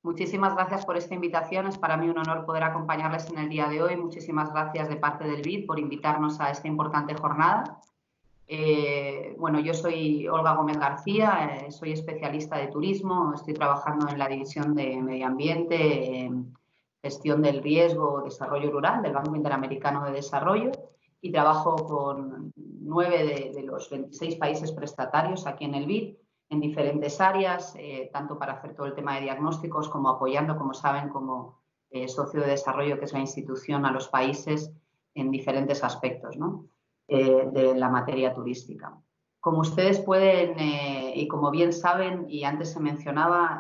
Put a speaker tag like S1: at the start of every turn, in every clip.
S1: Muchísimas gracias por esta invitación. Es para mí un honor poder acompañarles en el día de hoy. Muchísimas gracias de parte del BID por invitarnos a esta importante jornada. Bueno, yo soy Olga Gómez García, soy especialista de turismo, estoy trabajando en la división de Medio Ambiente, Gestión del Riesgo, Desarrollo Rural del Banco Interamericano de Desarrollo y trabajo con 9 de los 26 países prestatarios aquí en el BID en diferentes áreas, tanto para hacer todo el tema de diagnósticos como apoyando, como saben, como socio de desarrollo, que es la institución, a los países en diferentes aspectos, ¿no? De la materia turística. Como ustedes pueden y como bien saben, y antes se mencionaba,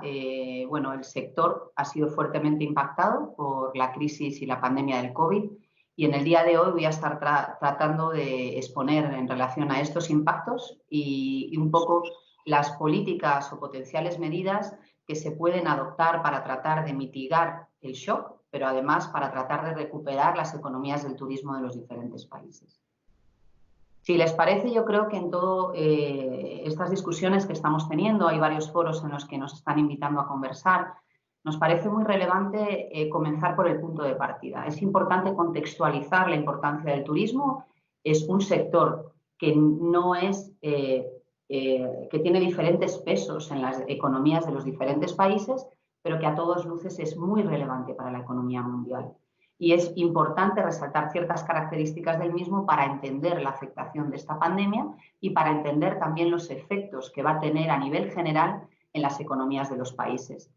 S1: bueno, el sector ha sido fuertemente impactado por la crisis y la pandemia del COVID y en el día de hoy voy a estar tratando de exponer en relación a estos impactos y un poco las políticas o potenciales medidas que se pueden adoptar para tratar de mitigar el shock, pero además para tratar de recuperar las economías del turismo de los diferentes países. Si les parece, yo creo que en todas estas discusiones que estamos teniendo, hay varios foros en los que nos están invitando a conversar, nos parece muy relevante comenzar por el punto de partida. Es importante contextualizar la importancia del turismo. Es un sector que no es, que tiene diferentes pesos en las economías de los diferentes países, pero que a todas luces es muy relevante para la economía mundial. Y es importante resaltar ciertas características del mismo para entender la afectación de esta pandemia y para entender también los efectos que va a tener a nivel general en las economías de los países.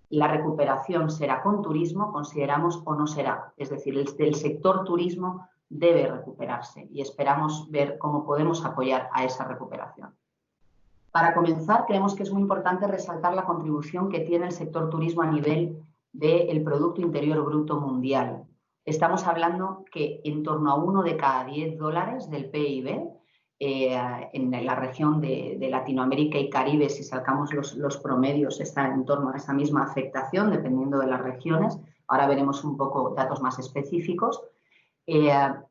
S1: La recuperación será con turismo, consideramos, o no será. Es decir, el sector turismo debe recuperarse y esperamos ver cómo podemos apoyar a esa recuperación. Para comenzar, creemos que es muy importante resaltar la contribución que tiene el sector turismo a nivel del Producto Interior Bruto mundial. Estamos hablando que en torno a 1 de cada 10 dólares del PIB en la región de Latinoamérica y Caribe, si sacamos los promedios, está en torno a esa misma afectación, dependiendo de las regiones. Ahora veremos un poco datos más específicos.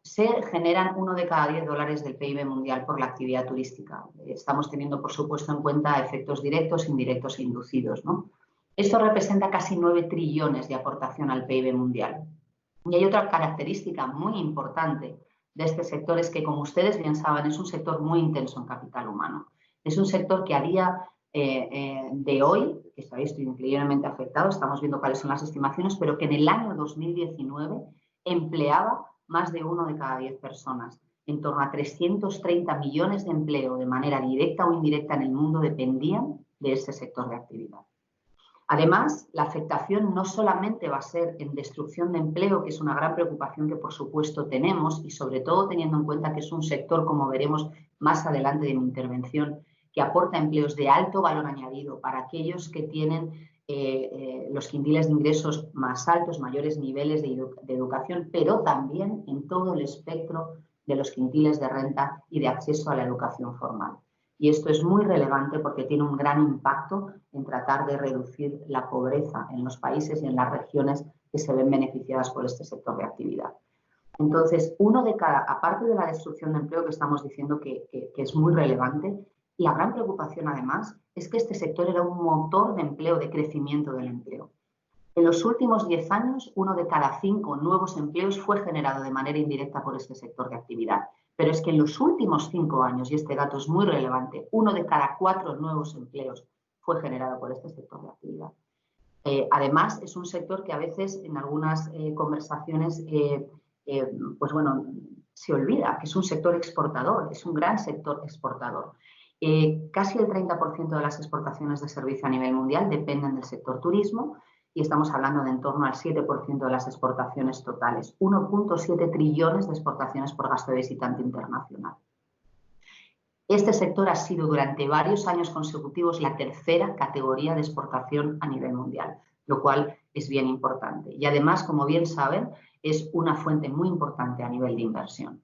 S1: Se generan 1 de cada 10 dólares del PIB mundial por la actividad turística. Estamos teniendo, por supuesto, en cuenta efectos directos, indirectos e inducidos, ¿no? Esto representa casi 9 trillones de aportación al PIB mundial. Y hay otra característica muy importante de este sector, es que, como ustedes bien saben, es un sector muy intenso en capital humano. Es un sector que a día de hoy, que está visto increíblemente afectado, estamos viendo cuáles son las estimaciones, pero que en el año 2019 empleaba más de 1 de cada 10 personas. En torno a 330 millones de empleo de manera directa o indirecta en el mundo dependían de este sector de actividad. Además, la afectación no solamente va a ser en destrucción de empleo, que es una gran preocupación que por supuesto tenemos y sobre todo teniendo en cuenta que es un sector, como veremos más adelante de mi intervención, que aporta empleos de alto valor añadido para aquellos que tienen los quintiles de ingresos más altos, mayores niveles de educación, pero también en todo el espectro de los quintiles de renta y de acceso a la educación formal. Y esto es muy relevante porque tiene un gran impacto en tratar de reducir la pobreza en los países y en las regiones que se ven beneficiadas por este sector de actividad. Entonces, aparte de la destrucción de empleo que estamos diciendo que es muy relevante, la gran preocupación además es que este sector era un motor de empleo, de crecimiento del empleo. En los últimos 10 años, 1 de cada 5 nuevos empleos fue generado de manera indirecta por este sector de actividad. Pero es que en los últimos 5 años, y este dato es muy relevante, 1 de cada 4 nuevos empleos fue generado por este sector de actividad. Además, es un sector que a veces en algunas conversaciones pues bueno, se olvida que es un sector exportador, es un gran sector exportador. Casi el 30% de las exportaciones de servicio a nivel mundial dependen del sector turismo y estamos hablando de en torno al 7% de las exportaciones totales, 1,7 trillones de exportaciones por gasto de visitante internacional. Este sector ha sido durante varios años consecutivos la tercera categoría de exportación a nivel mundial, lo cual es bien importante. Y además, como bien saben, es una fuente muy importante a nivel de inversión.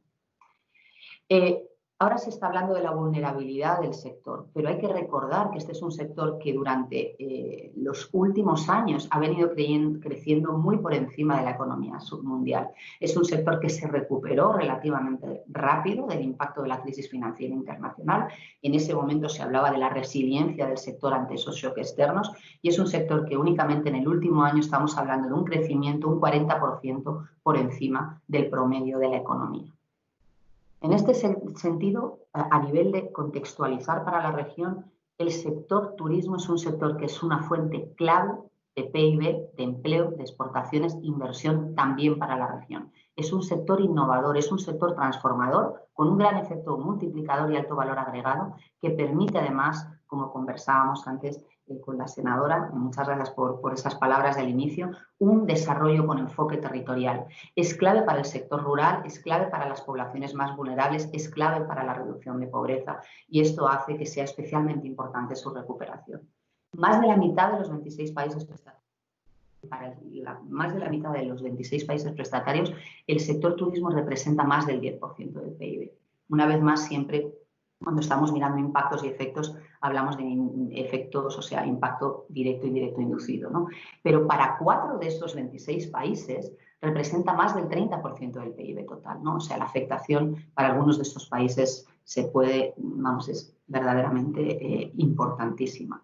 S1: Ahora se está hablando de la vulnerabilidad del sector, pero hay que recordar que este es un sector que durante los últimos años ha venido creciendo muy por encima de la economía submundial. Es un sector que se recuperó relativamente rápido del impacto de la crisis financiera internacional. En ese momento se hablaba de la resiliencia del sector ante esos shocks externos y es un sector que únicamente en el último año estamos hablando de un crecimiento un 40% por encima del promedio de la economía. En este sentido, a nivel de contextualizar para la región, el sector turismo es un sector que es una fuente clave de PIB, de empleo, de exportaciones, inversión también para la región. Es un sector innovador, es un sector transformador con un gran efecto multiplicador y alto valor agregado que permite además, como conversábamos antes con la senadora, muchas gracias por esas palabras del inicio, un desarrollo con enfoque territorial. Es clave para el sector rural, es clave para las poblaciones más vulnerables, es clave para la reducción de pobreza y esto hace que sea especialmente importante su recuperación. Más de la mitad de los 26 países prestatarios, el sector turismo representa más del 10% del PIB. Una vez más, siempre cuando estamos mirando impactos y efectos, hablamos de efectos, o sea, impacto directo, indirecto, inducido, ¿no? Pero para 4 de estos 26 países representa más del 30% del PIB total, ¿no? O sea, la afectación para algunos de estos países es verdaderamente importantísima.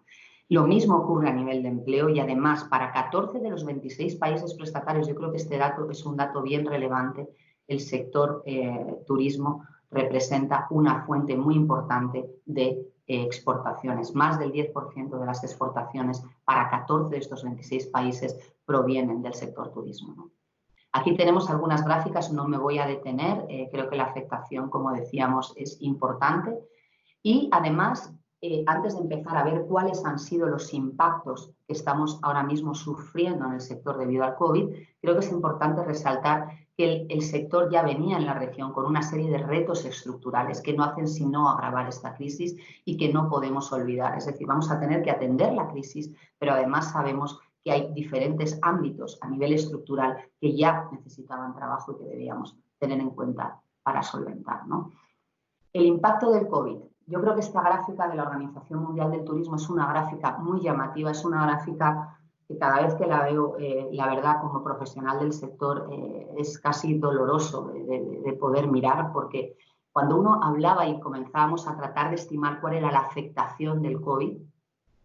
S1: Lo mismo ocurre a nivel de empleo y además para 14 de los 26 países prestatarios, yo creo que este dato es un dato bien relevante, el sector turismo representa una fuente muy importante de exportaciones. Más del 10% de las exportaciones para 14 de estos 26 países provienen del sector turismo, ¿no? Aquí tenemos algunas gráficas, no me voy a detener, creo que la afectación, como decíamos, es importante. Y además, antes de empezar a ver cuáles han sido los impactos que estamos ahora mismo sufriendo en el sector debido al COVID, creo que es importante resaltar que el sector ya venía en la región con una serie de retos estructurales que no hacen sino agravar esta crisis y que no podemos olvidar. Es decir, vamos a tener que atender la crisis, pero además sabemos que hay diferentes ámbitos a nivel estructural que ya necesitaban trabajo y que debíamos tener en cuenta para solventar, ¿no? El impacto del COVID. Yo creo que esta gráfica de la Organización Mundial del Turismo es una gráfica muy llamativa, es una gráfica que cada vez que la veo, la verdad, como profesional del sector, es casi doloroso de poder mirar, porque cuando uno hablaba y comenzábamos a tratar de estimar cuál era la afectación del COVID,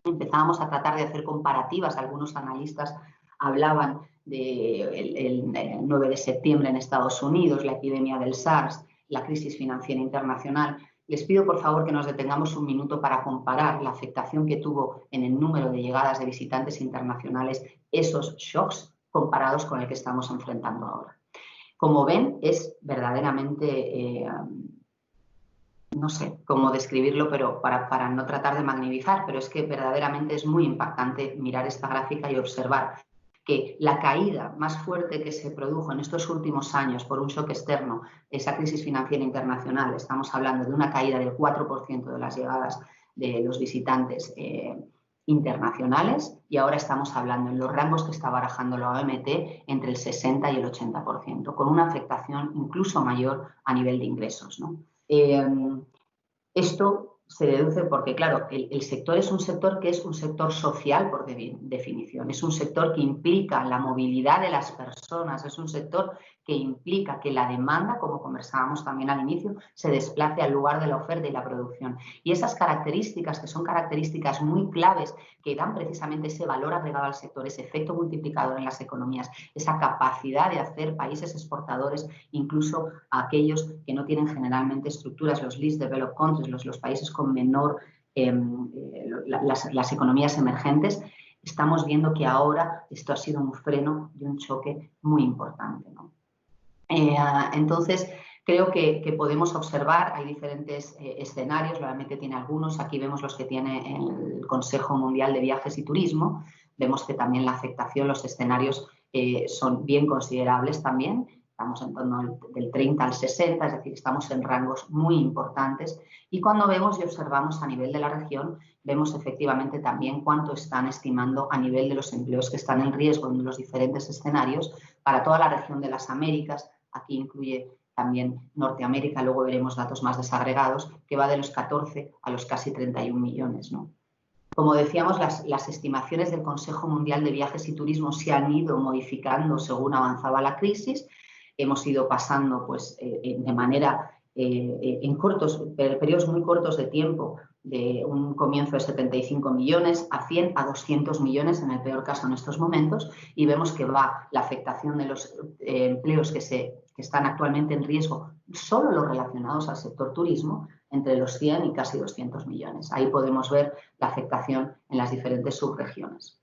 S1: empezábamos a tratar de hacer comparativas. Algunos analistas hablaban del 9 de septiembre en Estados Unidos, la epidemia del SARS, la crisis financiera internacional. Les pido, por favor, que nos detengamos un minuto para comparar la afectación que tuvo en el número de llegadas de visitantes internacionales esos shocks comparados con el que estamos enfrentando ahora. Como ven, es verdaderamente... no sé cómo describirlo, pero para no tratar de magnifizar, pero es que verdaderamente es muy impactante mirar esta gráfica y observar que la caída más fuerte que se produjo en estos últimos años por un shock externo, esa crisis financiera internacional, estamos hablando de una caída del 4% de las llegadas de los visitantes internacionales, y ahora estamos hablando en los rangos que está barajando la OMT entre el 60 y el 80%, con una afectación incluso mayor a nivel de ingresos, ¿no? Esto se deduce porque, claro, el sector es un sector que es un sector social por definición, es un sector que implica la movilidad de las personas, es un sector que implica que la demanda, como conversábamos también al inicio, se desplace al lugar de la oferta y la producción. Y esas características, que son características muy claves, que dan precisamente ese valor agregado al sector, ese efecto multiplicador en las economías, esa capacidad de hacer países exportadores, incluso a aquellos que no tienen generalmente estructuras, los least developed countries, los países con menor, las economías emergentes, estamos viendo que ahora esto ha sido un freno y un choque muy importante, ¿no? Entonces, creo que podemos observar, hay diferentes escenarios, la OMT tiene algunos, aquí vemos los que tiene el Consejo Mundial de Viajes y Turismo, vemos que también la afectación, los escenarios son bien considerables también, estamos en torno del 30 al 60, es decir, estamos en rangos muy importantes, y cuando vemos y observamos a nivel de la región, vemos efectivamente también cuánto están estimando a nivel de los empleos que están en riesgo en los diferentes escenarios para toda la región de las Américas. Aquí incluye también Norteamérica, luego veremos datos más desagregados, que va de los 14 a los casi 31 millones, ¿no? Como decíamos, las estimaciones del Consejo Mundial de Viajes y Turismo se han ido modificando según avanzaba la crisis. Hemos ido pasando pues, de manera en periodos muy cortos de tiempo, de un comienzo de 75 millones a 100 a 200 millones en el peor caso en estos momentos, y vemos que va la afectación de los empleos que están actualmente en riesgo, solo los relacionados al sector turismo, entre los 100 y casi 200 millones. Ahí podemos ver la afectación en las diferentes subregiones.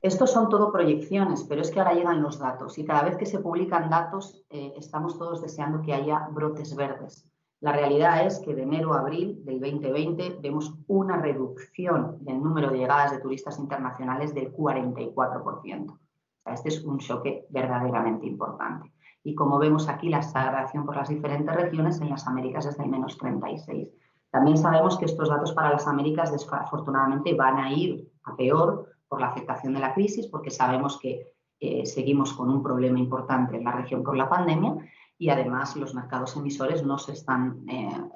S1: Estos son todo proyecciones, pero es que ahora llegan los datos y cada vez que se publican datos estamos todos deseando que haya brotes verdes. La realidad es que de enero a abril del 2020 vemos una reducción del número de llegadas de turistas internacionales del 44%. O sea, este es un choque verdaderamente importante. Y como vemos aquí, la segregación por las diferentes regiones en las Américas es del menos 36. También sabemos que estos datos para las Américas desafortunadamente van a ir a peor por la afectación de la crisis, porque sabemos que seguimos con un problema importante en la región con la pandemia y además los mercados emisores no se están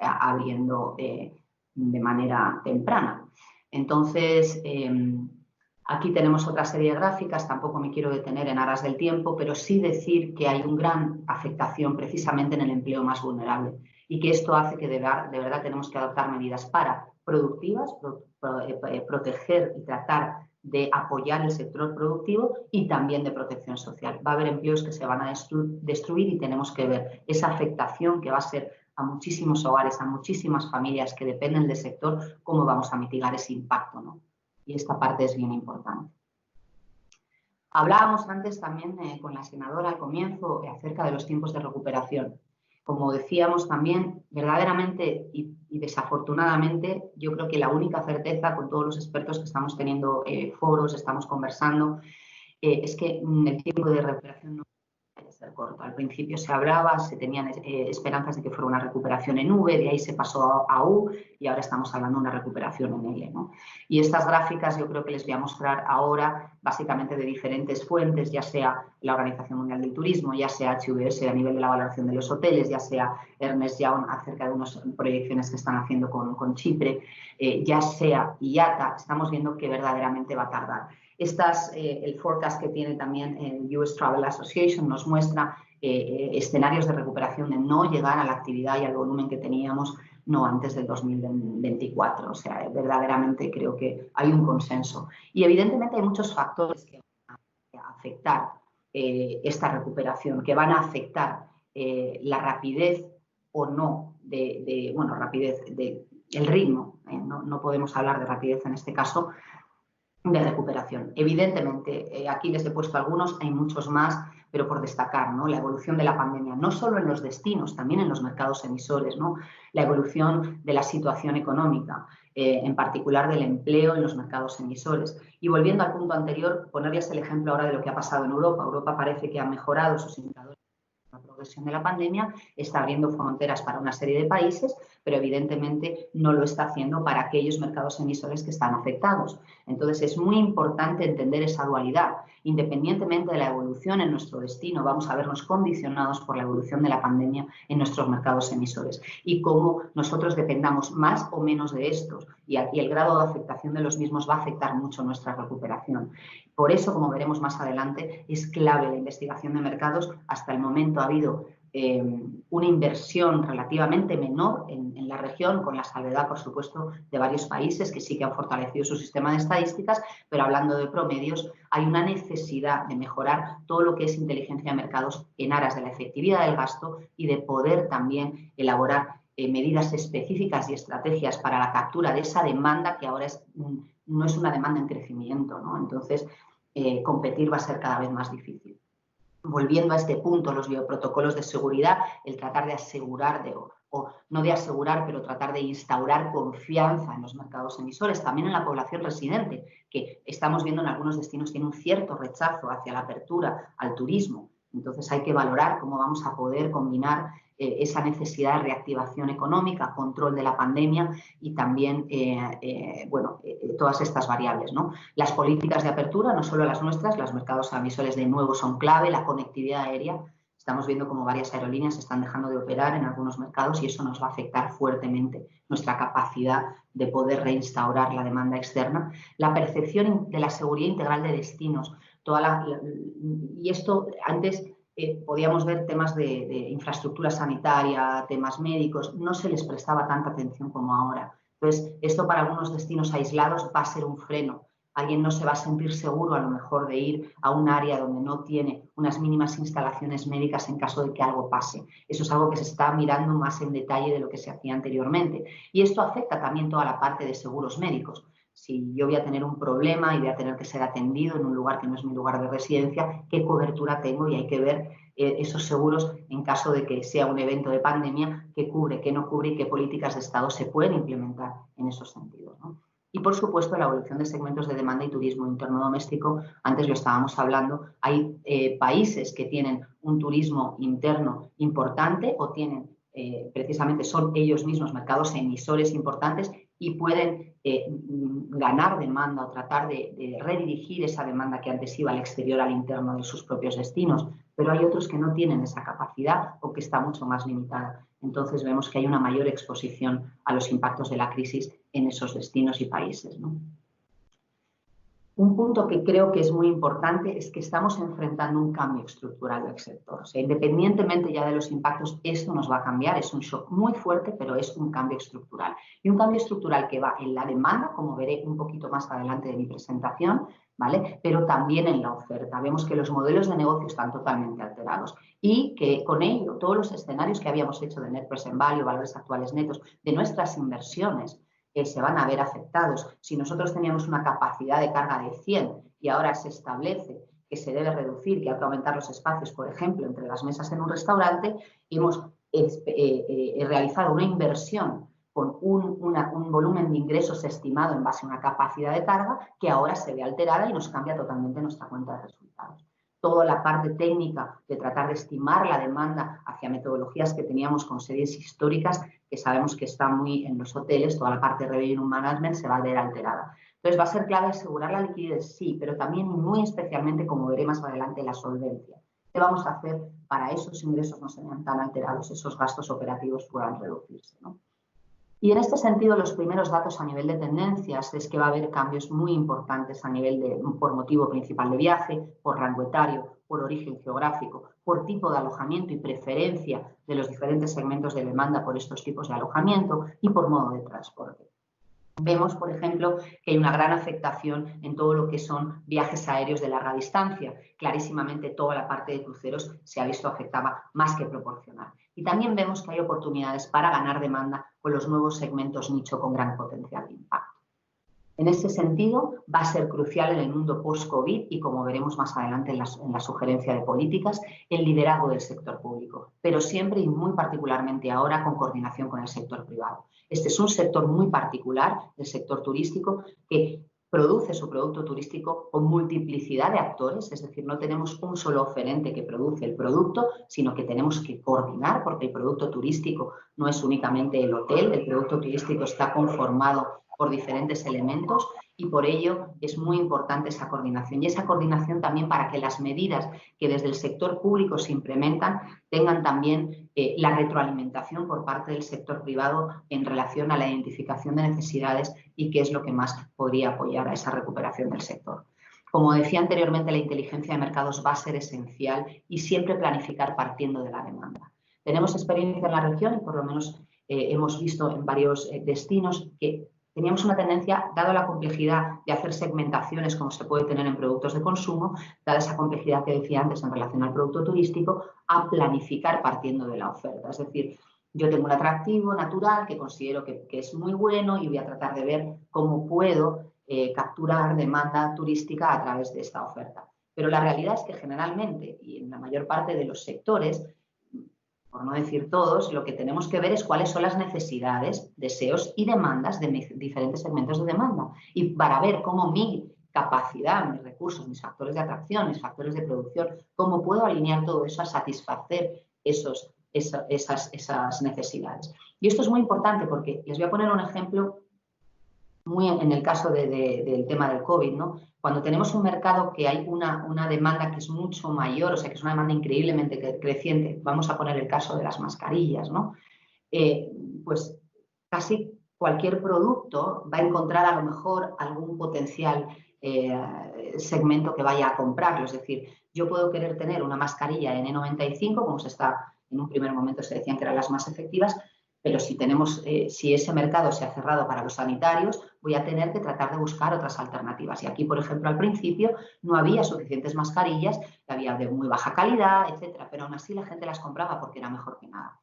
S1: abriendo de manera temprana. Entonces, aquí tenemos otra serie de gráficas, tampoco me quiero detener en aras del tiempo, pero sí decir que hay una gran afectación precisamente en el empleo más vulnerable y que esto hace que de verdad tenemos que adoptar medidas productivas, proteger y tratar de apoyar el sector productivo y también de protección social. Va a haber empleos que se van a destruir y tenemos que ver esa afectación que va a ser a muchísimos hogares, a muchísimas familias que dependen del sector, cómo vamos a mitigar ese impacto, ¿no? Y esta parte es bien importante. Hablábamos antes también con la senadora al comienzo acerca de los tiempos de recuperación. Como decíamos también, verdaderamente y desafortunadamente, yo creo que la única certeza con todos los expertos que estamos teniendo foros, estamos conversando, es que el tiempo de recuperación no puede ser corto. Al principio se hablaba, se tenían esperanzas de que fuera una recuperación en V, de ahí se pasó a U y ahora estamos hablando de una recuperación en L, ¿no? Y estas gráficas yo creo que les voy a mostrar ahora básicamente de diferentes fuentes, ya sea la Organización Mundial del Turismo, ya sea HVS a nivel de la valoración de los hoteles, ya sea Ernst Young acerca de unas proyecciones que están haciendo con Chipre, ya sea IATA, estamos viendo que verdaderamente va a tardar. El forecast que tiene también el US Travel Association nos muestra escenarios de recuperación de no llegar a la actividad y al volumen que teníamos no antes del 2024. O sea, verdaderamente creo que hay un consenso. Y evidentemente hay muchos factores que van a afectar esta recuperación, que van a afectar la rapidez o no el ritmo. No podemos hablar de rapidez en este caso, de recuperación. Evidentemente, aquí les he puesto algunos, hay muchos más, pero por destacar, ¿no? La evolución de la pandemia, no solo en los destinos, también en los mercados emisores, ¿no? La evolución de la situación económica, en particular del empleo en los mercados emisores. Y volviendo al punto anterior, ponerles el ejemplo ahora de lo que ha pasado en Europa. Europa parece que ha mejorado sus indicadores. La progresión de la pandemia está abriendo fronteras para una serie de países, pero evidentemente no lo está haciendo para aquellos mercados emisores que están afectados. Entonces es muy importante entender esa dualidad. Independientemente de la evolución en nuestro destino, vamos a vernos condicionados por la evolución de la pandemia en nuestros mercados emisores y cómo nosotros dependamos más o menos de estos y aquí el grado de afectación de los mismos va a afectar mucho nuestra recuperación. Por eso, como veremos más adelante, es clave la investigación de mercados. Hasta el momento ha habido una inversión relativamente menor en la región, con la salvedad, por supuesto, de varios países que sí que han fortalecido su sistema de estadísticas, pero hablando de promedios, hay una necesidad de mejorar todo lo que es inteligencia de mercados en aras de la efectividad del gasto y de poder también elaborar medidas específicas y estrategias para la captura de esa demanda que ahora no es una demanda en crecimiento, ¿no? Entonces, competir va a ser cada vez más difícil. Volviendo a este punto, los bioprotocolos de seguridad, el tratar de asegurar, o no de asegurar, pero tratar de instaurar confianza en los mercados emisores, también en la población residente, que estamos viendo en algunos destinos tiene un cierto rechazo hacia la apertura al turismo. Entonces hay que valorar cómo vamos a poder combinar esa necesidad de reactivación económica, control de la pandemia y también todas estas variables, ¿no? Las políticas de apertura, no solo las nuestras, los mercados emisores de nuevo son clave, la conectividad aérea. Estamos viendo cómo varias aerolíneas están dejando de operar en algunos mercados y eso nos va a afectar fuertemente nuestra capacidad de poder reinstaurar la demanda externa. La percepción de la seguridad integral de destinos. Y esto antes podíamos ver temas de infraestructura sanitaria, temas médicos, no se les prestaba tanta atención como ahora. Entonces, esto para algunos destinos aislados va a ser un freno. Alguien no se va a sentir seguro a lo mejor de ir a un área donde no tiene unas mínimas instalaciones médicas en caso de que algo pase. Eso es algo que se está mirando más en detalle de lo que se hacía anteriormente. Y esto afecta también toda la parte de seguros médicos. Si yo voy a tener un problema y voy a tener que ser atendido en un lugar que no es mi lugar de residencia, ¿qué cobertura tengo? Y hay que ver esos seguros en caso de que sea un evento de pandemia, qué cubre, qué no cubre y qué políticas de Estado se pueden implementar en esos sentidos, ¿no? Y, por supuesto, la evolución de segmentos de demanda y turismo interno doméstico. Antes lo estábamos hablando, hay países que tienen un turismo interno importante o tienen, precisamente son ellos mismos mercados emisores importantes y pueden ganar demanda o tratar de redirigir esa demanda que antes iba al exterior, al interno de sus propios destinos. Pero hay otros que no tienen esa capacidad o que está mucho más limitada. Entonces vemos que hay una mayor exposición a los impactos de la crisis en esos destinos y países, ¿no? Un punto que creo que es muy importante es que estamos enfrentando un cambio estructural del sector. O sea, independientemente ya de los impactos, esto nos va a cambiar. Es un shock muy fuerte, pero es un cambio estructural. Y un cambio estructural que va en la demanda, como veré un poquito más adelante de mi presentación, ¿vale? Pero también en la oferta. Vemos que los modelos de negocio están totalmente alterados y que con ello todos los escenarios que habíamos hecho de net present value, valores actuales netos, de nuestras inversiones, se van a ver afectados. Si nosotros teníamos una capacidad de carga de 100 y ahora se establece que se debe reducir, que hay que aumentar los espacios, por ejemplo, entre las mesas en un restaurante, hemos realizado una inversión con un volumen de ingresos estimado en base a una capacidad de carga que ahora se ve alterada y nos cambia totalmente nuestra cuenta de resultados. Toda la parte técnica de tratar de estimar la demanda hacia metodologías que teníamos con series históricas, que sabemos que está muy en los hoteles, toda la parte de Revenue Management se va a ver alterada. Entonces va a ser clave asegurar la liquidez, sí, pero también muy especialmente, como veré más adelante, la solvencia. ¿Qué vamos a hacer para esos ingresos no sean tan alterados, esos gastos operativos puedan reducirse, ¿no? Y en este sentido, los primeros datos a nivel de tendencias es que va a haber cambios muy importantes a nivel por motivo principal de viaje, por rango etario, por origen geográfico, por tipo de alojamiento y preferencia de los diferentes segmentos de demanda por estos tipos de alojamiento y por modo de transporte. Vemos, por ejemplo, que hay una gran afectación en todo lo que son viajes aéreos de larga distancia. Clarísimamente toda la parte de cruceros se ha visto afectada más que proporcional. Y también vemos que hay oportunidades para ganar demanda con los nuevos segmentos nicho con gran potencial de impacto. En ese sentido, va a ser crucial en el mundo post-COVID y, como veremos más adelante en la sugerencia de políticas, el liderazgo del sector público, pero siempre y muy particularmente ahora con coordinación con el sector privado. Este es un sector muy particular, el sector turístico, que produce su producto turístico con multiplicidad de actores, es decir, no tenemos un solo oferente que produce el producto, sino que tenemos que coordinar, porque el producto turístico no es únicamente el hotel, el producto turístico está conformado por diferentes elementos y por ello es muy importante esa coordinación. Y esa coordinación también para que las medidas que desde el sector público se implementan tengan también la retroalimentación por parte del sector privado en relación a la identificación de necesidades y qué es lo que más podría apoyar a esa recuperación del sector. Como decía anteriormente, la inteligencia de mercados va a ser esencial y siempre planificar partiendo de la demanda. Tenemos experiencia en la región y por lo menos hemos visto en varios destinos que teníamos una tendencia, dada la complejidad de hacer segmentaciones como se puede tener en productos de consumo, dada esa complejidad que decía antes en relación al producto turístico, a planificar partiendo de la oferta. Es decir, yo tengo un atractivo natural que considero que es muy bueno y voy a tratar de ver cómo puedo capturar demanda turística a través de esta oferta. Pero la realidad es que generalmente, y en la mayor parte de los sectores, por no decir todos, lo que tenemos que ver es cuáles son las necesidades, deseos y demandas de diferentes segmentos de demanda. Y para ver cómo mi capacidad, mis recursos, mis factores de atracción, mis factores de producción, cómo puedo alinear todo eso a satisfacer esas necesidades. Y esto es muy importante porque les voy a poner un ejemplo muy en el caso del tema del COVID, ¿no? Cuando tenemos un mercado que hay una demanda que es mucho mayor, o sea, que es una demanda increíblemente creciente, vamos a poner el caso de las mascarillas, ¿no? Pues casi cualquier producto va a encontrar a lo mejor algún potencial segmento que vaya a comprarlo. Es decir, yo puedo querer tener una mascarilla N95, como en un primer momento se decían que eran las más efectivas, pero si ese mercado se ha cerrado para los sanitarios, voy a tener que tratar de buscar otras alternativas. Y aquí, por ejemplo, al principio no había suficientes mascarillas, había de muy baja calidad, etcétera, pero aún así la gente las compraba porque era mejor que nada.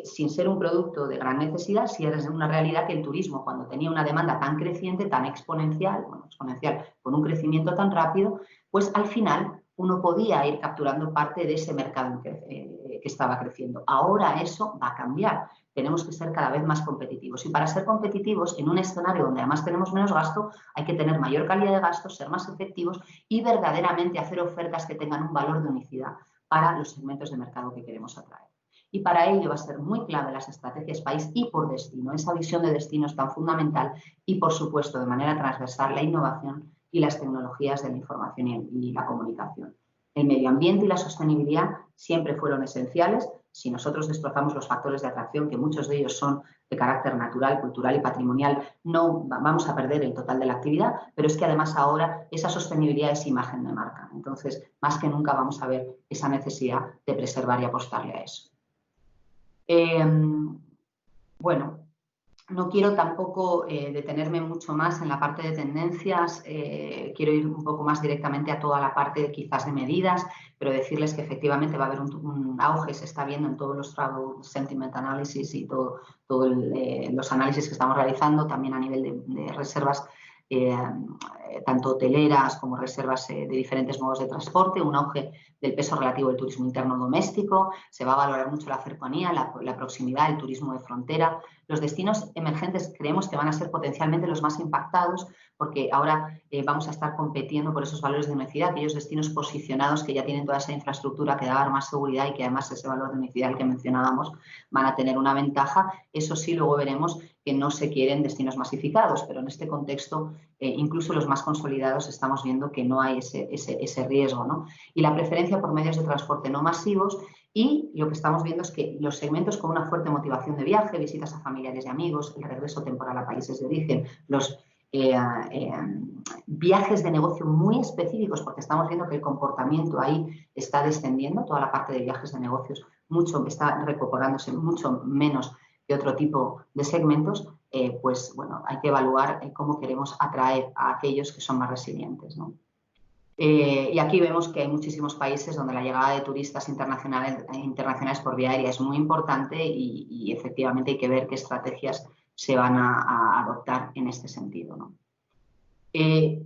S1: Sin ser un producto de gran necesidad, sí es una realidad que el turismo, cuando tenía una demanda tan creciente, tan exponencial, con un crecimiento tan rápido, pues al final uno podía ir capturando parte de ese mercado que estaba creciendo. Ahora eso va a cambiar. Tenemos que ser cada vez más competitivos. Y para ser competitivos, en un escenario donde además tenemos menos gasto, hay que tener mayor calidad de gastos, ser más efectivos y verdaderamente hacer ofertas que tengan un valor de unicidad para los segmentos de mercado que queremos atraer. Y para ello va a ser muy clave las estrategias país y por destino. Esa visión de destino es tan fundamental y, por supuesto, de manera transversal, la innovación y las tecnologías de la información y la comunicación. El medio ambiente y la sostenibilidad siempre fueron esenciales. Si nosotros desplazamos los factores de atracción, que muchos de ellos son de carácter natural, cultural y patrimonial, no vamos a perder el total de la actividad, pero es que además ahora esa sostenibilidad es imagen de marca. Entonces, más que nunca vamos a ver esa necesidad de preservar y apostarle a eso. Bueno, no quiero tampoco detenerme mucho más en la parte de tendencias, quiero ir un poco más directamente a toda la parte quizás de medidas, pero decirles que efectivamente va a haber un auge, se está viendo en todos los travel sentiment analysis y todos los análisis que estamos realizando, también a nivel de reservas tanto hoteleras como reservas de diferentes modos de transporte, un auge del peso relativo del turismo interno doméstico, se va a valorar mucho la cercanía, la proximidad, el turismo de frontera. Los destinos emergentes creemos que van a ser potencialmente los más impactados porque ahora vamos a estar compitiendo por esos valores de unicidad, aquellos destinos posicionados que ya tienen toda esa infraestructura que da dar más seguridad y que además ese valor de unicidad que mencionábamos van a tener una ventaja. Eso sí, luego veremos que no se quieren destinos masificados, pero en este contexto incluso los más consolidados estamos viendo que no hay ese riesgo, ¿no? Y la preferencia por medios de transporte no masivos. Y lo que estamos viendo es que los segmentos con una fuerte motivación de viaje, visitas a familiares y amigos, el regreso temporal a países de origen, los viajes de negocio muy específicos, porque estamos viendo que el comportamiento ahí está descendiendo, toda la parte de viajes de negocios está recuperándose mucho menos que otro tipo de segmentos, pues bueno, hay que evaluar cómo queremos atraer a aquellos que son más resilientes, ¿no? Y aquí vemos que hay muchísimos países donde la llegada de turistas internacionales por vía aérea es muy importante y efectivamente hay que ver qué estrategias se van a adoptar en este sentido, ¿no?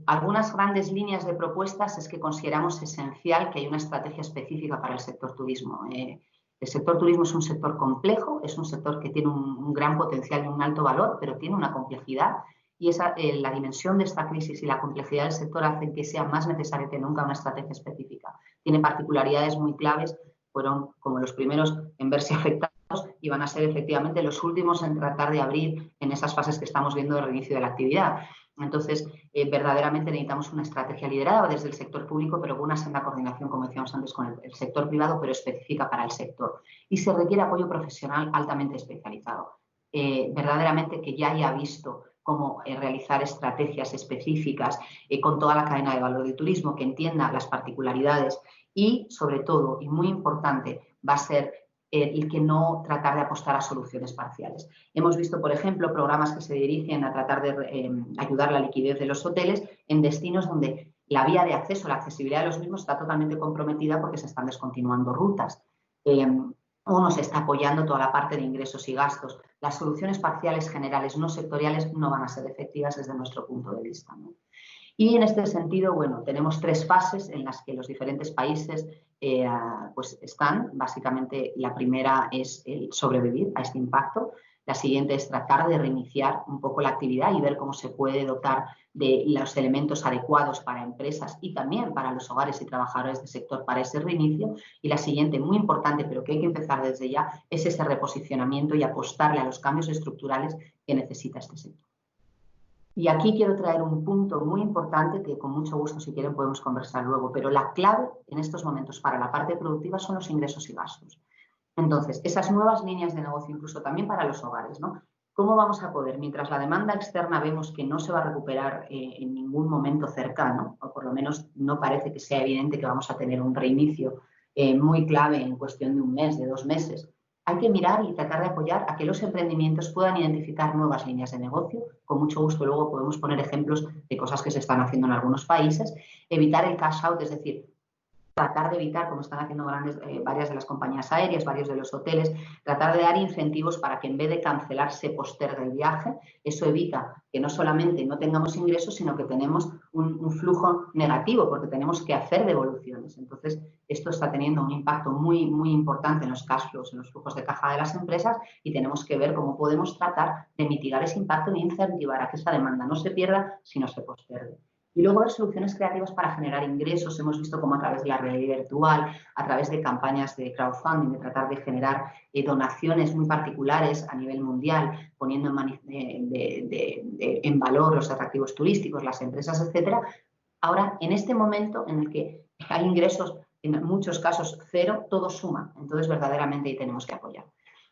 S1: Algunas grandes líneas de propuestas es que consideramos esencial que haya una estrategia específica para el sector turismo. El sector turismo es un sector complejo, es un sector que tiene un gran potencial y un alto valor, pero tiene una complejidad y la dimensión de esta crisis y la complejidad del sector hacen que sea más necesario que nunca una estrategia específica. Tiene particularidades muy claves, fueron como los primeros en verse afectados y van a ser efectivamente los últimos en tratar de abrir en esas fases que estamos viendo de reinicio de la actividad. Entonces, verdaderamente necesitamos una estrategia liderada desde el sector público, pero con una senda coordinación, como decíamos antes, con el sector privado, pero específica para el sector. Y se requiere apoyo profesional altamente especializado. Verdaderamente que ya haya visto cómo realizar estrategias específicas con toda la cadena de valor del turismo, que entienda las particularidades y, sobre todo, y muy importante, va a ser el que no tratar de apostar a soluciones parciales. Hemos visto, por ejemplo, programas que se dirigen a tratar de ayudar la liquidez de los hoteles en destinos donde la vía de acceso, la accesibilidad de los mismos está totalmente comprometida porque se están descontinuando rutas. O se está apoyando toda la parte de ingresos y gastos. Las soluciones parciales generales, no sectoriales, no van a ser efectivas desde nuestro punto de vista, ¿no? Y en este sentido, bueno, tenemos 3 fases en las que los diferentes países pues están. Básicamente, la primera es el sobrevivir a este impacto. La siguiente es tratar de reiniciar un poco la actividad y ver cómo se puede dotar de los elementos adecuados para empresas y también para los hogares y trabajadores del sector para ese reinicio. Y la siguiente, muy importante, pero que hay que empezar desde ya, es ese reposicionamiento y apostarle a los cambios estructurales que necesita este sector. Y aquí quiero traer un punto muy importante que con mucho gusto, si quieren, podemos conversar luego, pero la clave en estos momentos para la parte productiva son los ingresos y gastos. Entonces, esas nuevas líneas de negocio, incluso también para los hogares, ¿no? ¿Cómo vamos a poder, mientras la demanda externa vemos que no se va a recuperar en ningún momento cercano, o por lo menos no parece que sea evidente que vamos a tener un reinicio muy clave en cuestión de un mes, de 2 meses? Hay que mirar y tratar de apoyar a que los emprendimientos puedan identificar nuevas líneas de negocio. Con mucho gusto luego podemos poner ejemplos de cosas que se están haciendo en algunos países. Evitar el cash out, es decir, tratar de evitar, como están haciendo varias de las compañías aéreas, varios de los hoteles, tratar de dar incentivos para que en vez de cancelar se postergue el viaje. Eso evita que no solamente no tengamos ingresos, sino que tenemos un flujo negativo, porque tenemos que hacer devoluciones. Entonces, esto está teniendo un impacto muy, muy importante en los cash flows, en los flujos de caja de las empresas, y tenemos que ver cómo podemos tratar de mitigar ese impacto e incentivar a que esa demanda no se pierda, sino se postergue. Y luego ver soluciones creativas para generar ingresos. Hemos visto cómo a través de la realidad virtual, a través de campañas de crowdfunding, de tratar de generar donaciones muy particulares a nivel mundial, poniendo en valor los atractivos turísticos, las empresas, etcétera. Ahora, en este momento en el que hay ingresos, en muchos casos cero, todo suma. Entonces, verdaderamente ahí tenemos que apoyar.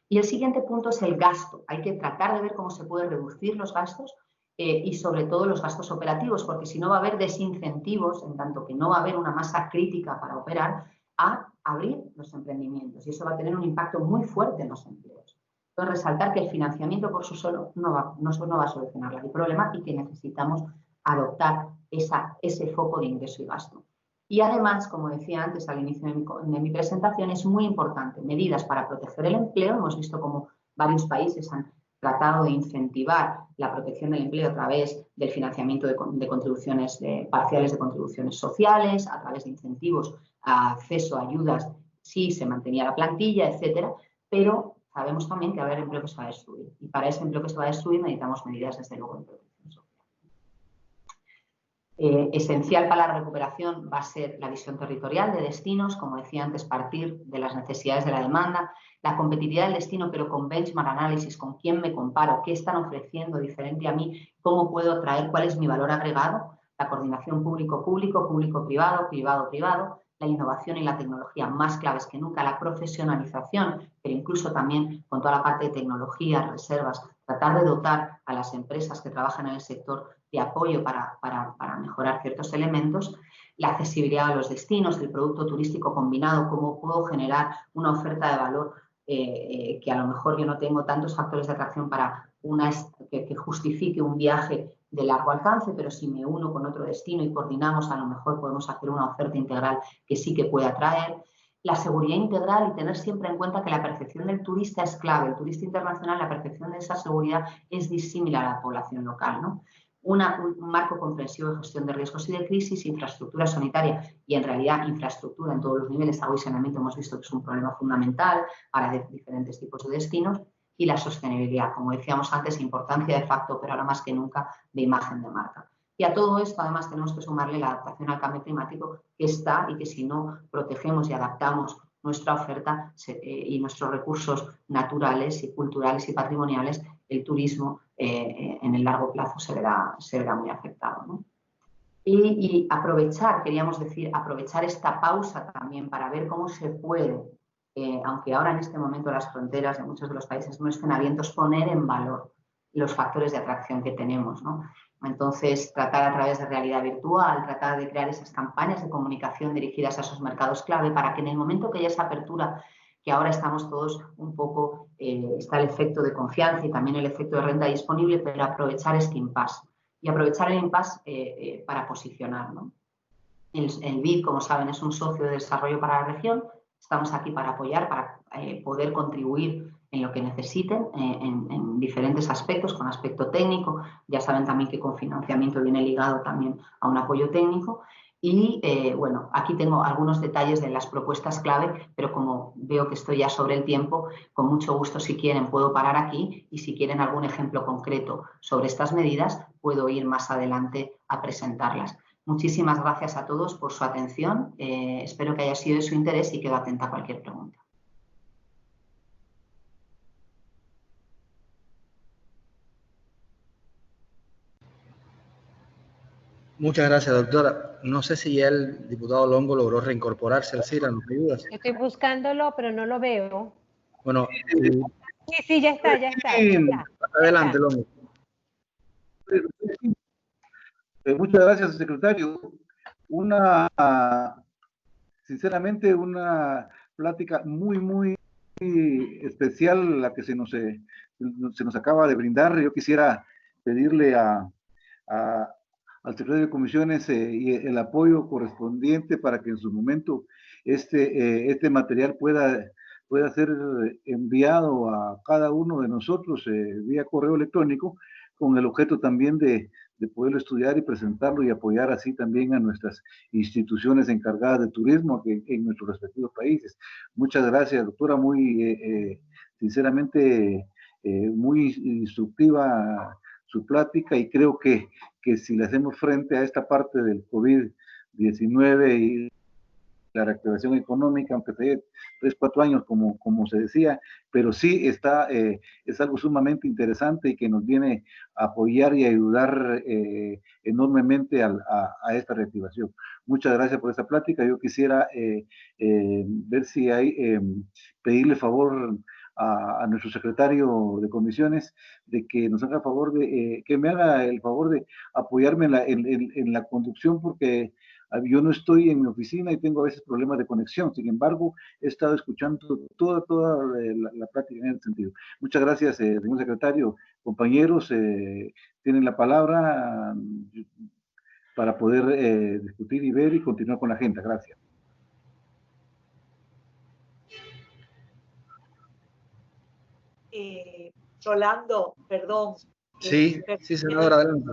S1: Y el siguiente punto es el gasto. Hay que tratar de ver cómo se pueden reducir los gastos y sobre todo los gastos operativos, porque si no va a haber desincentivos, en tanto que no va a haber una masa crítica para operar, a abrir los emprendimientos. Y eso va a tener un impacto muy fuerte en los empleos. Entonces, resaltar que el financiamiento por sí solo no va a solucionar el problema y que necesitamos adoptar ese foco de ingreso y gasto. Y además, como decía antes al inicio de mi presentación, es muy importante medidas para proteger el empleo. Hemos visto cómo varios países han tratado de incentivar la protección del empleo a través del financiamiento de contribuciones parciales de contribuciones sociales, a través de incentivos a acceso a ayudas si se mantenía la plantilla, etcétera. Pero sabemos también que va a haber empleo que se va a destruir. Y para ese empleo que se va a destruir necesitamos medidas, desde luego, de protección social. Esencial para la recuperación va a ser la visión territorial de destinos, como decía antes, partir de las necesidades de la demanda, la competitividad del destino, pero con benchmark análisis, con quién me comparo, qué están ofreciendo diferente a mí, cómo puedo atraer, cuál es mi valor agregado, la coordinación público-público, público-privado, privado-privado, la innovación y la tecnología más claves que nunca, la profesionalización, pero incluso también con toda la parte de tecnología, reservas, tratar de dotar a las empresas que trabajan en el sector de apoyo para mejorar ciertos elementos, la accesibilidad a los destinos, el producto turístico combinado, cómo puedo generar una oferta de valor que a lo mejor yo no tengo tantos factores de atracción para que justifique un viaje de largo alcance, pero si me uno con otro destino y coordinamos, a lo mejor podemos hacer una oferta integral que sí que pueda atraer. La seguridad integral y tener siempre en cuenta que la percepción del turista es clave. El turista internacional, la percepción de esa seguridad es disímil a la población local, ¿no? Un marco comprensivo de gestión de riesgos y de crisis, infraestructura sanitaria y, en realidad, infraestructura en todos los niveles, agua y saneamiento, hemos visto que es un problema fundamental para diferentes tipos de destinos, y la sostenibilidad, como decíamos antes, importancia de facto, pero ahora más que nunca, de imagen de marca. Y a todo esto, además, tenemos que sumarle la adaptación al cambio climático, que está, y que si no protegemos y adaptamos nuestra oferta y nuestros recursos naturales y culturales y patrimoniales, el turismo en el largo plazo se verá muy afectado, ¿no? Y aprovechar, queríamos decir, aprovechar esta pausa también para ver cómo se puede, aunque ahora en este momento las fronteras de muchos de los países no estén abiertos, poner en valor los factores de atracción que tenemos, ¿no? Entonces, tratar a través de realidad virtual, tratar de crear esas campañas de comunicación dirigidas a esos mercados clave para que en el momento que haya esa apertura, que ahora estamos todos un poco, está el efecto de confianza y también el efecto de renta disponible, pero aprovechar este impasse. Y aprovechar el impasse para posicionar, ¿no? El BID, como saben, es un socio de desarrollo para la región. Estamos aquí para apoyar, para poder contribuir en lo que necesiten, en diferentes aspectos, con aspecto técnico. Ya saben también que con financiamiento viene ligado también a un apoyo técnico. Y bueno, aquí tengo algunos detalles de las propuestas clave, pero como veo que estoy ya sobre el tiempo, con mucho gusto, si quieren, puedo parar aquí, y si quieren algún ejemplo concreto sobre estas medidas, puedo ir más adelante a presentarlas. Muchísimas gracias a todos por su atención. Espero que haya sido de su interés y quedo atenta a cualquier pregunta.
S2: Muchas gracias, doctora. No sé si ya el diputado Longo logró reincorporarse. Alcira, ¿nos ayudas?
S3: Estoy buscándolo, pero no lo veo.
S2: Bueno,
S3: Sí, ya está.
S2: Adelante, Longo.
S4: Muchas gracias, secretario. Sinceramente, una plática muy especial la que se nos acaba de brindar. Yo quisiera pedirle al secretario de Comisiones y el apoyo correspondiente para que en su momento este material pueda ser enviado a cada uno de nosotros vía correo electrónico, con el objeto también de poderlo estudiar y presentarlo y apoyar así también a nuestras instituciones encargadas de turismo en nuestros respectivos países. Muchas gracias, doctora, sinceramente muy instructiva su plática, y creo que si le hacemos frente a esta parte del COVID-19 y la reactivación económica, aunque sea 3, 4 años, como se decía, pero sí es algo sumamente interesante y que nos viene a apoyar y a ayudar enormemente a esta reactivación. Muchas gracias por esta plática. Yo quisiera ver si hay, pedirle favor a nuestro secretario de comisiones de que nos haga favor que me haga el favor de apoyarme en la conducción, porque yo no estoy en mi oficina y tengo a veces problemas de conexión. Sin embargo, he estado escuchando toda la plática en ese sentido. Muchas gracias, señor secretario. Compañeros, tienen la palabra para poder discutir y ver y continuar con la agenda. Gracias.
S5: Rolando, perdón.
S2: Sí, senadora, adelante.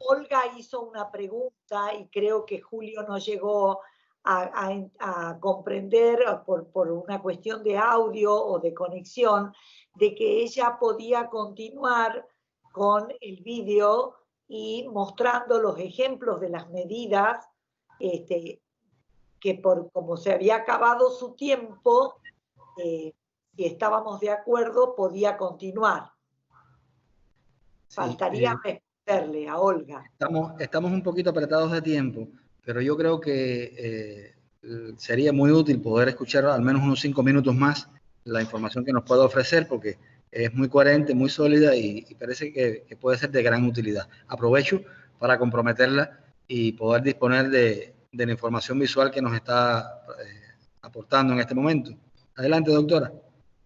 S5: Olga hizo una pregunta y creo que Julio no llegó a comprender por una cuestión de audio o de conexión, de que ella podía continuar con el vídeo y mostrando los ejemplos de las medidas que como se había acabado su tiempo, si estábamos de acuerdo, podía continuar. Sí, faltaría responderle a Olga.
S2: Estamos un poquito apretados de tiempo, pero yo creo que sería muy útil poder escuchar al menos unos 5 minutos más la información que nos pueda ofrecer, porque es muy coherente, muy sólida y parece que puede ser de gran utilidad. Aprovecho para comprometerla y poder disponer de la información visual que nos está aportando en este momento. Adelante, doctora.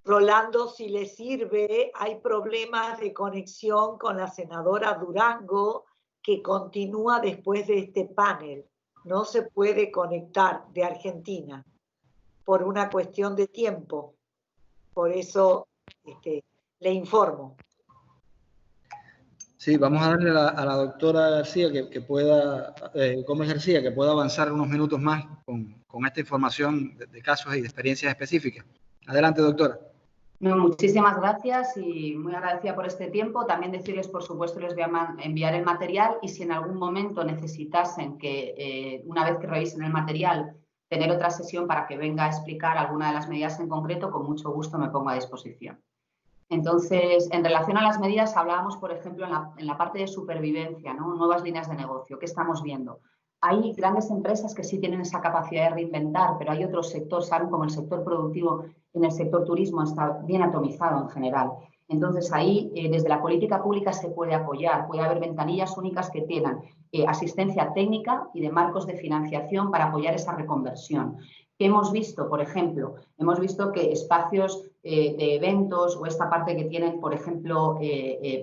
S5: Rolando, si le sirve, hay problemas de conexión con la senadora Durango, que continúa después de este panel. No se puede conectar de Argentina por una cuestión de tiempo. Por eso le informo.
S2: Sí, vamos a darle a la doctora García que pueda, Gómez García, que pueda avanzar unos minutos más con esta información de casos y de experiencias específicas. Adelante, doctora.
S1: No, muchísimas gracias y muy agradecida por este tiempo. También decirles, por supuesto, les voy a enviar el material, y si en algún momento necesitasen que, una vez que revisen el material, tener otra sesión para que venga a explicar alguna de las medidas en concreto, con mucho gusto me pongo a disposición. Entonces, en relación a las medidas, hablábamos, por ejemplo, en la parte de supervivencia, ¿no? Nuevas líneas de negocio. ¿Qué estamos viendo? Hay grandes empresas que sí tienen esa capacidad de reinventar, pero hay otros sectores, saben, como el sector productivo, en el sector turismo está bien atomizado en general. Entonces, ahí, desde la política pública se puede apoyar, puede haber ventanillas únicas que tengan asistencia técnica y de marcos de financiación para apoyar esa reconversión. ¿Qué hemos visto? Por ejemplo, hemos visto que espacios de eventos o esta parte que tienen, por ejemplo,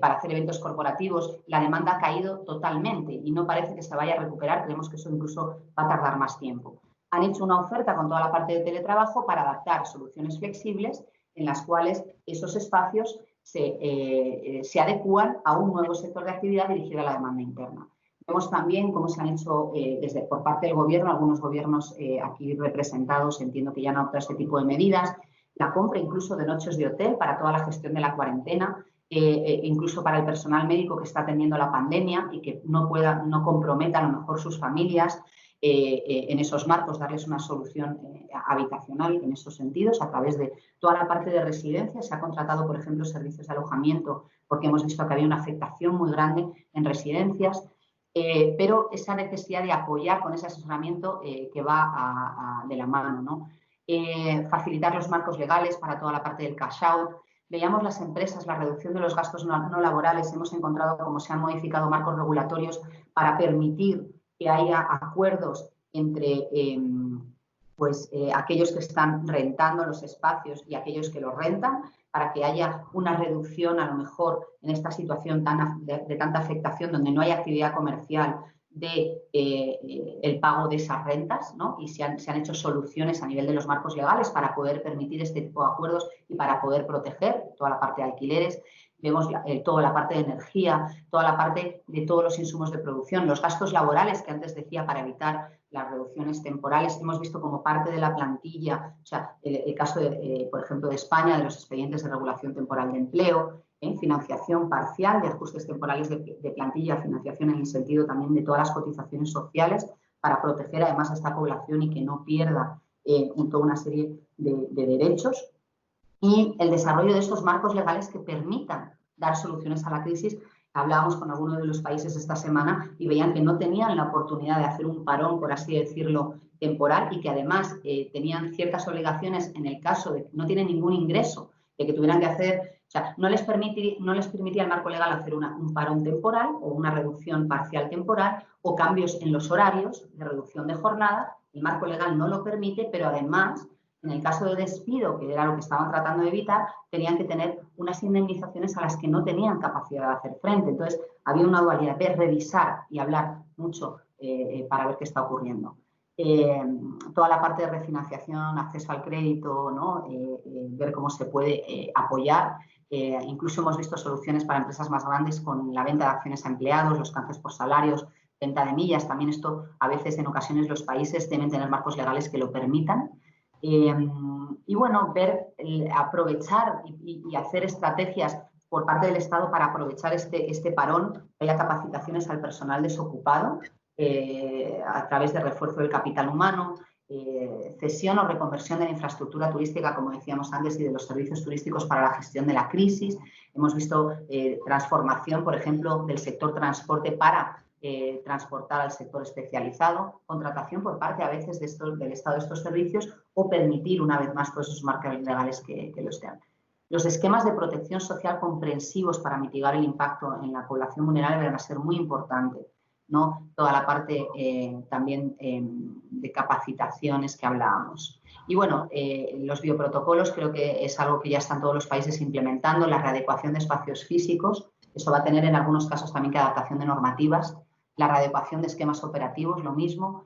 S1: para hacer eventos corporativos, la demanda ha caído totalmente y no parece que se vaya a recuperar. Creemos que eso incluso va a tardar más tiempo. Han hecho una oferta con toda la parte de teletrabajo para adaptar soluciones flexibles en las cuales esos espacios se adecúan a un nuevo sector de actividad dirigido a la demanda interna. Vemos también cómo se han hecho por parte del gobierno, algunos gobiernos aquí representados, entiendo que ya han adoptado este tipo de medidas, la compra incluso de noches de hotel para toda la gestión de la cuarentena, incluso para el personal médico que está atendiendo la pandemia y que no comprometa a lo mejor sus familias, en esos marcos, darles una solución habitacional en esos sentidos a través de toda la parte de residencia. Se ha contratado, por ejemplo, servicios de alojamiento porque hemos visto que había una afectación muy grande en residencias. pero esa necesidad de apoyar con ese asesoramiento que va de la mano, ¿no? Facilitar los marcos legales para toda la parte del cash out. Veíamos las empresas, la reducción de los gastos no laborales. Hemos encontrado cómo se han modificado marcos regulatorios para permitir que haya acuerdos entre aquellos que están rentando los espacios y aquellos que los rentan, para que haya una reducción, a lo mejor, en esta situación de tanta afectación, donde no hay actividad comercial, el pago de esas rentas, ¿no? Y se han hecho soluciones a nivel de los marcos legales para poder permitir este tipo de acuerdos y para poder proteger toda la parte de alquileres. Vemos toda la parte de energía, toda la parte de todos los insumos de producción, los gastos laborales que antes decía para evitar las reducciones temporales. Hemos visto como parte de la plantilla, o sea, el caso, por ejemplo, de España, de los expedientes de regulación temporal de empleo, financiación parcial de ajustes temporales de plantilla, financiación en el sentido también de todas las cotizaciones sociales para proteger además a esta población y que no pierda toda una serie de derechos. Y el desarrollo de estos marcos legales que permitan dar soluciones a la crisis. Hablábamos con algunos de los países esta semana y veían que no tenían la oportunidad de hacer un parón, por así decirlo, temporal, y que además tenían ciertas obligaciones en el caso de que no tienen ningún ingreso, de que tuvieran que hacer, o sea, no les permitía el marco legal hacer un parón temporal o una reducción parcial temporal o cambios en los horarios de reducción de jornada. El marco legal no lo permite, pero además, en el caso de despido, que era lo que estaban tratando de evitar, tenían que tener unas indemnizaciones a las que no tenían capacidad de hacer frente. Entonces, había una dualidad de revisar y hablar mucho para ver qué está ocurriendo. Toda la parte de refinanciación, acceso al crédito, ¿no? Ver cómo se puede apoyar. Incluso hemos visto soluciones para empresas más grandes con la venta de acciones a empleados, los canjes por salarios, venta de millas. También esto, a veces, en ocasiones, los países deben tener marcos legales que lo permitan. Y bueno, aprovechar y hacer estrategias por parte del Estado para aprovechar este parón, que haya capacitaciones al personal desocupado a través de refuerzo del capital humano, cesión o reconversión de la infraestructura turística, como decíamos antes, y de los servicios turísticos para la gestión de la crisis. Hemos visto transformación, por ejemplo, del sector transporte para transportar al sector especializado, contratación por parte a veces del Estado de estos servicios o permitir una vez más todos esos marcos legales que los tengan. Los esquemas de protección social comprensivos para mitigar el impacto en la población vulnerable van a ser muy importantes, ¿no? Toda la parte también de capacitaciones que hablábamos. Y bueno, los bioprotocolos creo que es algo que ya están todos los países implementando, la readecuación de espacios físicos, eso va a tener en algunos casos también que adaptación de normativas, la readecuación de esquemas operativos, lo mismo,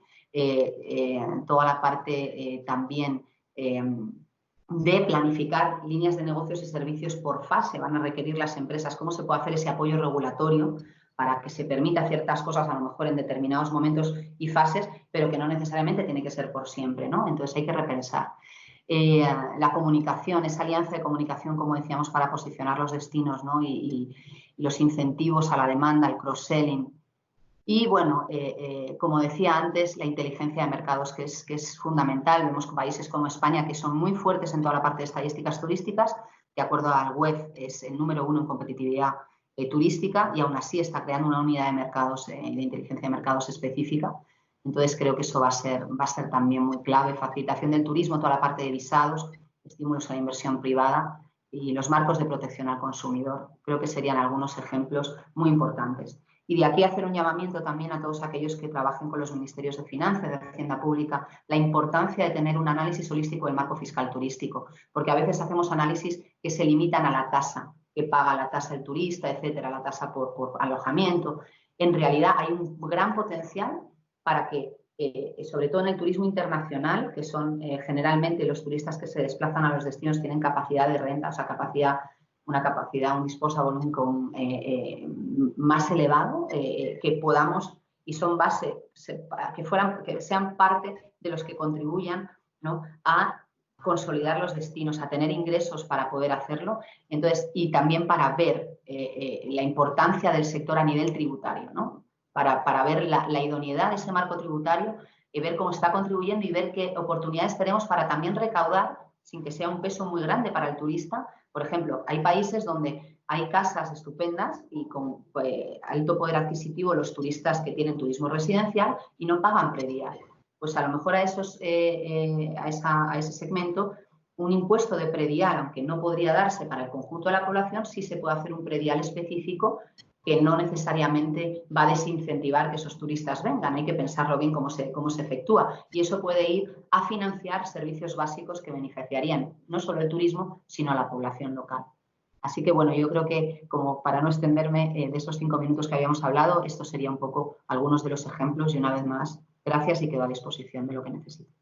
S1: toda la parte también de planificar líneas de negocios y servicios por fase, van a requerir las empresas, cómo se puede hacer ese apoyo regulatorio para que se permita ciertas cosas a lo mejor en determinados momentos y fases, pero que no necesariamente tiene que ser por siempre, ¿no? Entonces hay que repensar. La comunicación, esa alianza de comunicación, como decíamos, para posicionar los destinos, ¿no? y los incentivos a la demanda, el cross-selling. Y bueno, como decía antes, la inteligencia de mercados, que es fundamental. Vemos países como España que son muy fuertes en toda la parte de estadísticas turísticas. De acuerdo al web, es el número 1 en competitividad turística y aún así está creando una unidad de mercados, de inteligencia de mercados específica. Entonces creo que eso va a ser también muy clave. Facilitación del turismo, toda la parte de visados, estímulos a la inversión privada y los marcos de protección al consumidor. Creo que serían algunos ejemplos muy importantes. Y de aquí hacer un llamamiento también a todos aquellos que trabajen con los ministerios de Finanzas, de Hacienda Pública, la importancia de tener un análisis holístico del marco fiscal turístico, porque a veces hacemos análisis que se limitan a la tasa, que paga la tasa el turista, etcétera, la tasa por alojamiento. En realidad hay un gran potencial para que, sobre todo en el turismo internacional, que son generalmente los turistas que se desplazan a los destinos, tienen capacidad de renta, o sea, un disposable income más elevado, que podamos, y son base, que sean parte de los que contribuyan, ¿no? A consolidar los destinos, a tener ingresos para poder hacerlo, entonces, y también para ver la importancia del sector a nivel tributario, ¿no? Para ver la idoneidad de ese marco tributario y ver cómo está contribuyendo y ver qué oportunidades tenemos para también recaudar sin que sea un peso muy grande para el turista. Por ejemplo, hay países donde hay casas estupendas y con alto poder adquisitivo los turistas que tienen turismo residencial y no pagan predial. Pues a lo mejor a ese segmento un impuesto de predial, aunque no podría darse para el conjunto de la población, sí se puede hacer un predial específico que no necesariamente va a desincentivar que esos turistas vengan. Hay que pensarlo bien cómo se efectúa. Y eso puede ir a financiar servicios básicos que beneficiarían no solo el turismo, sino a la población local. Así que, bueno, yo creo que, como para no extenderme de esos 5 minutos que habíamos hablado, esto sería un poco algunos de los ejemplos y, una vez más, gracias y quedo a disposición de lo que necesite.